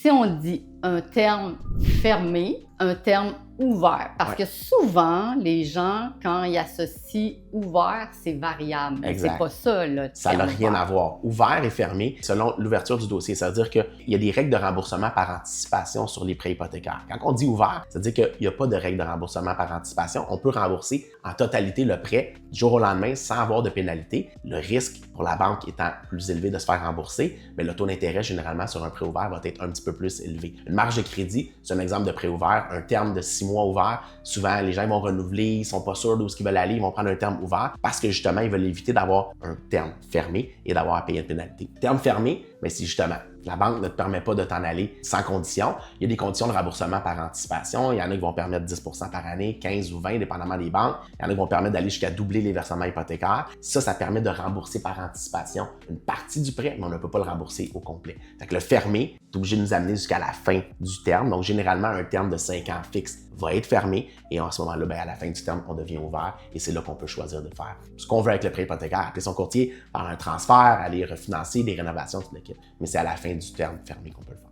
si on dit un terme fermé, un terme ouvert, parce que souvent, les gens, quand ils associent ouvert, c'est variable. Mais c'est pas ça, là. Ça n'a rien à voir. Ouvert et fermé, selon l'ouverture du dossier. Ça veut dire qu'il y a des règles de remboursement par anticipation sur les prêts hypothécaires. Quand on dit ouvert, ça veut dire qu'il n'y a pas de règles de remboursement par anticipation. On peut rembourser en totalité le prêt du jour au lendemain sans avoir de pénalité. Le risque pour la banque étant plus élevé de se faire rembourser, mais le taux d'intérêt généralement sur un prêt ouvert va être un petit peu plus élevé. Une marge de crédit, c'est un exemple de prêt ouvert, un terme de 6 mois ouvert. Souvent, les gens vont renouveler, ils sont pas sûrs d'où ils veulent aller, ils vont prendre un terme ouvert parce que justement, ils veulent éviter d'avoir un terme fermé et d'avoir à payer une pénalité. Terme fermé, mais si justement la banque ne te permet pas de t'en aller sans condition, il y a des conditions de remboursement par anticipation. Il y en a qui vont permettre 10 % par année, 15 ou 20, dépendamment des banques. Il y en a qui vont permettre d'aller jusqu'à doubler les versements hypothécaires. Ça permet de rembourser par anticipation une partie du prêt, mais on ne peut pas le rembourser au complet. Fait que le fermé est obligé de nous amener jusqu'à la fin du terme. Donc, généralement, un terme de 5 ans fixe va être fermé et en ce moment-là, à la fin du terme, on devient ouvert et c'est là qu'on peut choisir de faire ce qu'on veut avec le prêt hypothécaire. Appeler son courtier, faire un transfert, aller refinancer, des rénovations, tout le kit. Mais c'est à la fin du terme fermé qu'on peut le faire.